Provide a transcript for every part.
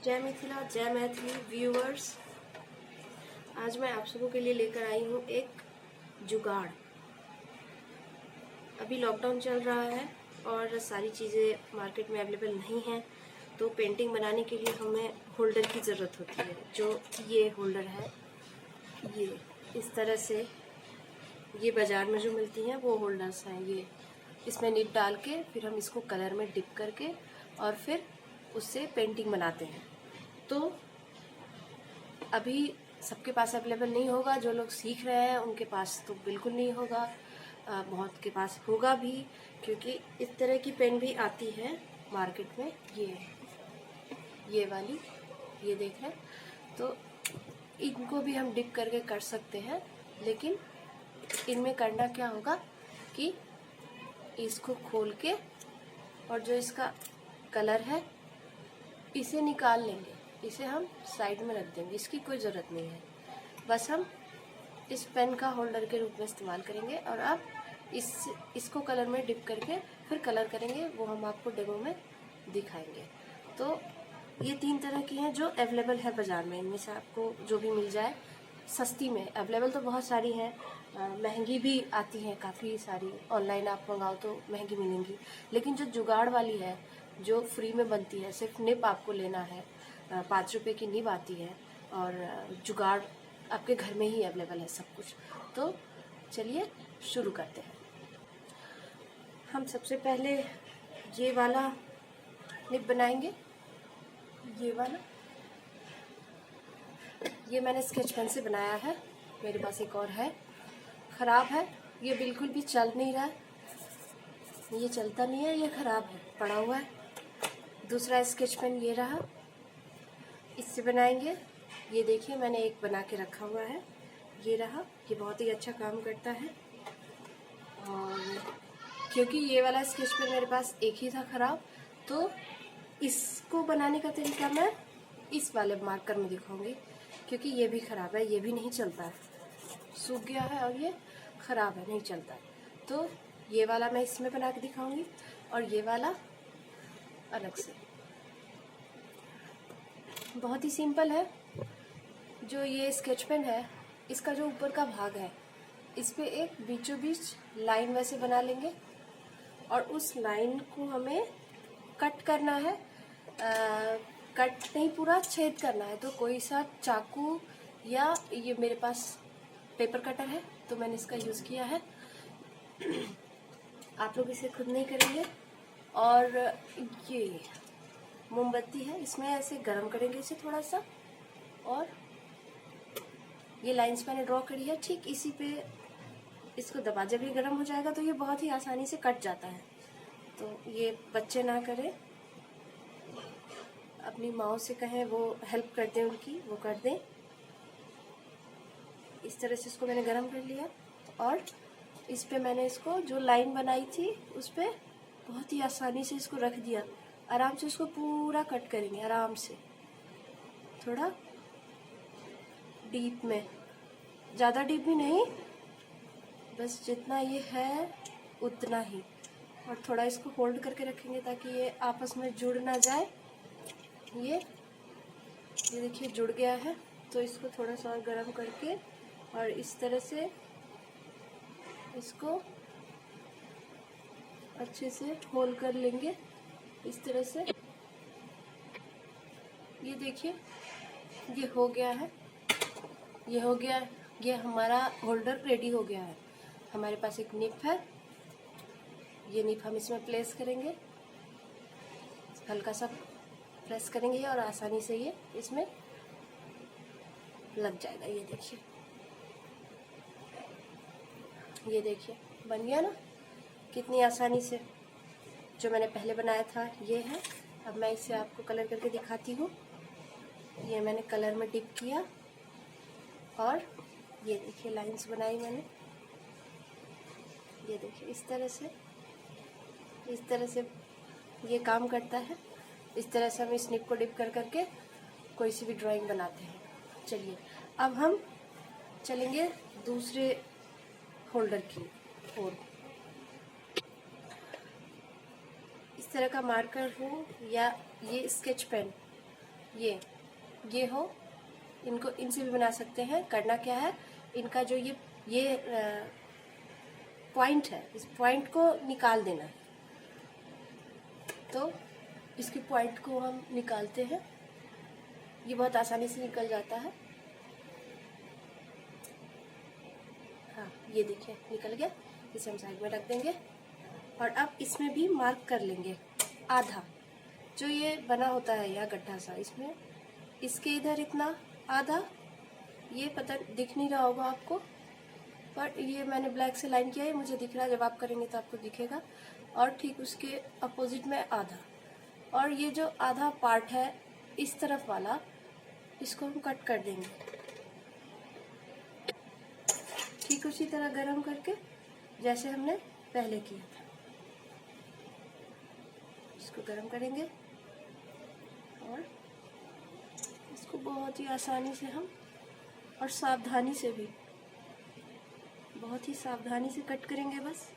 जय मिथिला, जय मैथिली व्यूअर्स। आज मैं आप सबों के लिए लेकर आई हूँ एक जुगाड़। अभी लॉकडाउन चल रहा है और सारी चीज़ें मार्केट में अवेलेबल नहीं हैं, तो पेंटिंग बनाने के लिए हमें होल्डर की ज़रूरत होती है। जो ये होल्डर है, ये इस तरह से ये बाज़ार में जो मिलती हैं वो होल्डर्स हैं। ये इसमें निब डाल के फिर हम इसको कलर में डिप करके और फिर उससे पेंटिंग बनाते हैं। तो अभी सबके पास अवेलेबल नहीं होगा। जो लोग सीख रहे हैं उनके पास तो बिल्कुल नहीं होगा, बहुत के पास होगा भी, क्योंकि इस तरह की पेन भी आती है मार्केट में। ये वाली, ये देख रहे हैं, तो इनको भी हम डिप करके कर सकते हैं। लेकिन इनमें करना क्या होगा कि इसको खोल के और जो इसका कलर है इसे निकाल लेंगे, इसे हम साइड में रख देंगे, इसकी कोई ज़रूरत नहीं है। बस हम इस पेन का होल्डर के रूप में इस्तेमाल करेंगे और अब इसको कलर में डिप करके फिर कलर करेंगे, वो हम आपको डेमो में दिखाएंगे। तो ये 3 तरह की हैं जो अवेलेबल है बाज़ार में। इनमें से आपको जो भी मिल जाए सस्ती में, अवेलेबल तो बहुत सारी हैं, महंगी भी आती हैं काफ़ी सारी। ऑनलाइन आप मंगाओ तो महंगी मिलेंगी, लेकिन जो जुगाड़ वाली है जो फ्री में बनती है, सिर्फ निब आपको लेना है, 5 रुपये की निब आती है और जुगाड़ आपके घर में ही अवेलेबल है सब कुछ। तो चलिए शुरू करते हैं। हम सबसे पहले ये वाला निब बनाएंगे। ये वाला, ये मैंने स्केच पेन से बनाया है, मेरे पास एक और है, ख़राब है, ये बिल्कुल भी चल नहीं रहा है, ये चलता नहीं है, ये ख़राब है, पड़ा हुआ है। दूसरा स्केच पेन ये रहा, इससे बनाएंगे। ये देखिए मैंने एक बना के रखा हुआ है, ये रहा, ये बहुत ही अच्छा काम करता है। और क्योंकि ये वाला स्केच पेन मेरे पास एक ही था ख़राब, तो इसको बनाने का तरीका मैं इस वाले मार्कर में दिखाऊंगी, क्योंकि ये भी ख़राब है, ये भी नहीं चलता है, सूख गया है और ये ख़राब है, नहीं चलता है। तो ये वाला मैं इसमें बना के दिखाऊंगी और ये वाला अलग से। बहुत ही सिंपल है। जो ये स्केच पेन है, इसका जो ऊपर का भाग है, इस पे एक बीचों बीच लाइन वैसे बना लेंगे और उस लाइन को हमें कट करना है। कट नहीं, पूरा छेद करना है। तो कोई सा चाकू या ये मेरे पास पेपर कटर है तो मैंने इसका यूज़ किया है। आप लोग इसे खुद नहीं करेंगे। और ये मोमबत्ती है, इसमें ऐसे गरम करेंगे इसे थोड़ा सा, और ये लाइंस मैंने ड्रॉ करी है, ठीक इसी पे इसको दबा, जब ये गर्म हो जाएगा तो ये बहुत ही आसानी से कट जाता है। तो ये बच्चे ना करें, अपनी माँ से कहें वो हेल्प कर दें, उनकी वो कर दें। इस तरह से इसको मैंने गरम कर लिया और इस पे मैंने इसको जो लाइन बनाई थी उस पे बहुत ही आसानी से इसको रख दिया। आराम से इसको पूरा कट करेंगे, आराम से, थोड़ा डीप में, ज़्यादा डीप भी नहीं, बस जितना ये है उतना ही। और थोड़ा इसको होल्ड करके रखेंगे ताकि ये आपस में जुड़ ना जाए। ये देखिए जुड़ गया है, तो इसको थोड़ा सा और गर्म करके और इस तरह से इसको अच्छे से होल्ड कर लेंगे, इस तरह से। ये देखिए ये हो गया है, ये हो गया, ये हमारा होल्डर रेडी हो गया है। हमारे पास एक निब है, ये निब हम इसमें प्लेस करेंगे, हल्का सा प्रेस करेंगे और आसानी से ये इसमें लग जाएगा। ये देखिए बन गया ना, कितनी आसानी से। जो मैंने पहले बनाया था ये है। अब मैं इसे आपको कलर करके दिखाती हूँ। ये मैंने कलर में डिप किया और ये देखिए लाइंस बनाई मैंने, ये देखिए इस तरह से ये काम करता है। इस तरह से हम इस निब को डिप कर करके कोई सी भी ड्राइंग बनाते हैं। चलिए अब हम चलेंगे दूसरे होल्डर की ओर। इस तरह का मार्कर हो या ये स्केच पेन, ये हो, इनको इनसे भी बना सकते हैं। करना क्या है, इनका जो ये पॉइंट है, इस पॉइंट को निकाल देना है। तो इसके पॉइंट को हम निकालते हैं, ये बहुत आसानी से निकल जाता है। हाँ, ये देखिए निकल गया। इसे हम साइड में रख देंगे और अब इसमें भी मार्क कर लेंगे आधा। जो ये बना होता है यह गड्ढा सा, इसमें इसके इधर इतना आधा, ये पता दिख नहीं रहा होगा आपको, पर ये मैंने ब्लैक से लाइन किया है, मुझे दिख रहा है। जब आप करेंगे तो आपको दिखेगा। और ठीक उसके अपोजिट में आधा, और ये जो आधा पार्ट है इस तरफ वाला, इसको हम कट कर देंगे ठीक उसी तरह गरम करके जैसे हमने पहले किया था। इसको गरम करेंगे और इसको बहुत ही आसानी से हम और सावधानी से भी, बहुत ही सावधानी से कट करेंगे। बस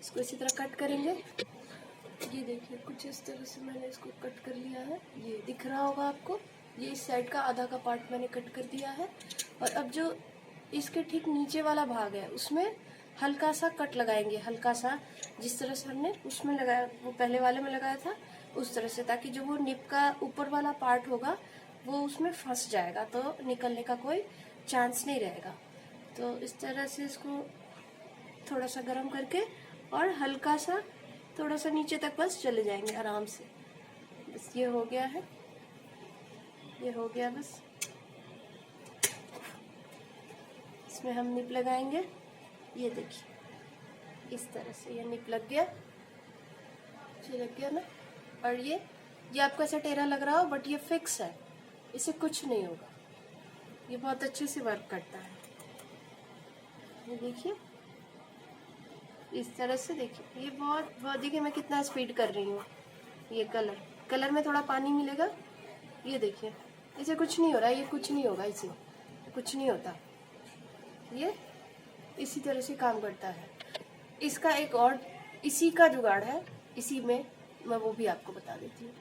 इसको इसी तरह कट करेंगे। ये देखिए कुछ इस तरह से मैंने इसको कट कर लिया है, ये दिख रहा होगा आपको। ये इस साइड का आधा का पार्ट मैंने कट कर दिया है। और अब जो इसके ठीक नीचे वाला भाग है उसमें हल्का सा कट लगाएंगे, हल्का सा, जिस तरह से हमने उसमें लगाया, वो पहले वाले में लगाया था उस तरह से, ताकि जो वो निप का ऊपर वाला पार्ट होगा वो उसमें फंस जाएगा, तो निकलने का कोई चांस नहीं रहेगा। तो इस तरह से इसको थोड़ा सा गर्म करके और हल्का सा थोड़ा सा नीचे तक बस चले जाएंगे आराम से। बस ये हो गया है, ये हो गया। बस इसमें हम निप लगाएंगे। ये देखिए इस तरह से ये निप लग गया, ये लग गया ना। और ये आपको ऐसा टेढ़ा लग रहा हो, बट ये फिक्स है, इसे कुछ नहीं होगा। ये बहुत अच्छे से वर्क करता है। ये देखिए इस तरह से, देखिए ये बहुत देखिए मैं कितना स्पीड कर रही हूँ। ये कलर में थोड़ा पानी मिलेगा, ये देखिए इसे कुछ नहीं हो रहा है, ये कुछ नहीं होगा, इसे कुछ नहीं होता। ये इसी तरह से काम करता है। इसका एक और इसी का जुगाड़ है, इसी में मैं वो भी आपको बता देती हूँ।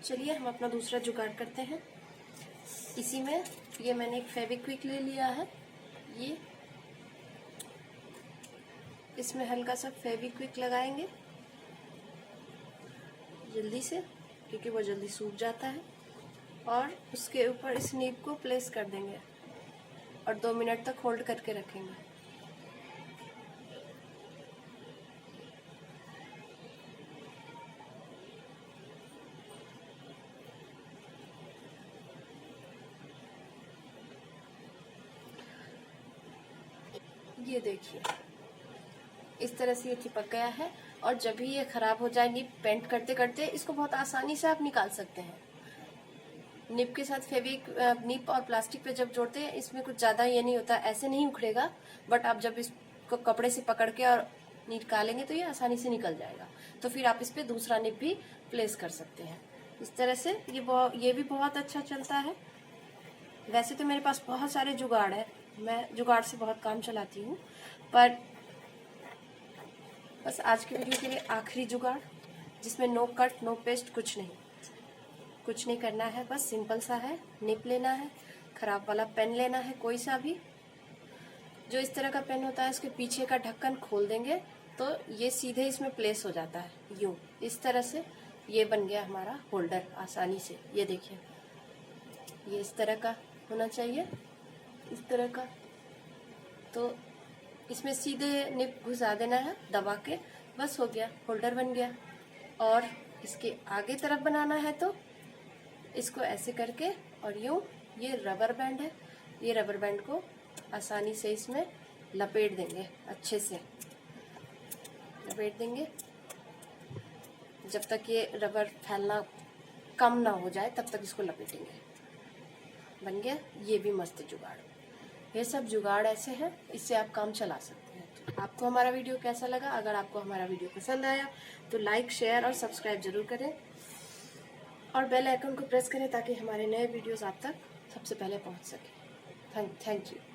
चलिए हम अपना दूसरा जुगाड़ करते हैं। इसी में ये मैंने एक फेविक्विक ले लिया है, ये इसमें हल्का सा फेविक्विक लगाएंगे जल्दी से, क्योंकि वो जल्दी सूख जाता है। और उसके ऊपर इस नीब को प्लेस कर देंगे और 2 मिनट तक होल्ड करके रखेंगे। ये देखिए इस तरह से ये चिपक गया है। और जब भी ये खराब हो जाए निप पेंट करते करते, इसको बहुत आसानी से आप निकाल सकते हैं। निप के साथ फेविक निप और प्लास्टिक पे जब जोड़ते हैं, इसमें कुछ ज़्यादा ये नहीं होता, ऐसे नहीं उखड़ेगा। बट आप जब इसको कपड़े से पकड़ के और निकालेंगे तो ये आसानी से निकल जाएगा। तो फिर आप इस पर दूसरा निप भी प्लेस कर सकते हैं। इस तरह से ये भी बहुत अच्छा चलता है। वैसे तो मेरे पास बहुत सारे जुगाड़ है, मैं जुगाड़ से बहुत काम चलाती हूँ, पर बस आज की वीडियो के लिए आखिरी जुगाड़, जिसमें नो कट नो पेस्ट, कुछ नहीं करना है। बस सिंपल सा है, निप लेना है, खराब वाला पेन लेना है, कोई सा भी, जो इस तरह का पेन होता है, उसके पीछे का ढक्कन खोल देंगे तो ये सीधे इसमें प्लेस हो जाता है। यूँ इस तरह से ये बन गया हमारा होल्डर आसानी से। ये देखिए ये इस तरह का होना चाहिए, इस तरह का। तो इसमें सीधे निप घुसा देना है दबा के, बस हो गया, होल्डर बन गया। और इसके आगे तरफ बनाना है तो इसको ऐसे करके, और यूँ, ये रबर बैंड है, ये रबर बैंड को आसानी से इसमें लपेट देंगे, अच्छे से लपेट देंगे जब तक ये रबर फैलना कम ना हो जाए, तब तक इसको लपेटेंगे। बन गया ये भी मस्त जुगाड़। ये सब जुगाड़ ऐसे हैं, इससे आप काम चला सकते हैं। आपको हमारा वीडियो कैसा लगा? अगर आपको हमारा वीडियो पसंद आया तो लाइक, शेयर और सब्सक्राइब जरूर करें, और बेल आइकन को प्रेस करें ताकि हमारे नए वीडियोस आप तक सबसे पहले पहुंच सके। Thank you.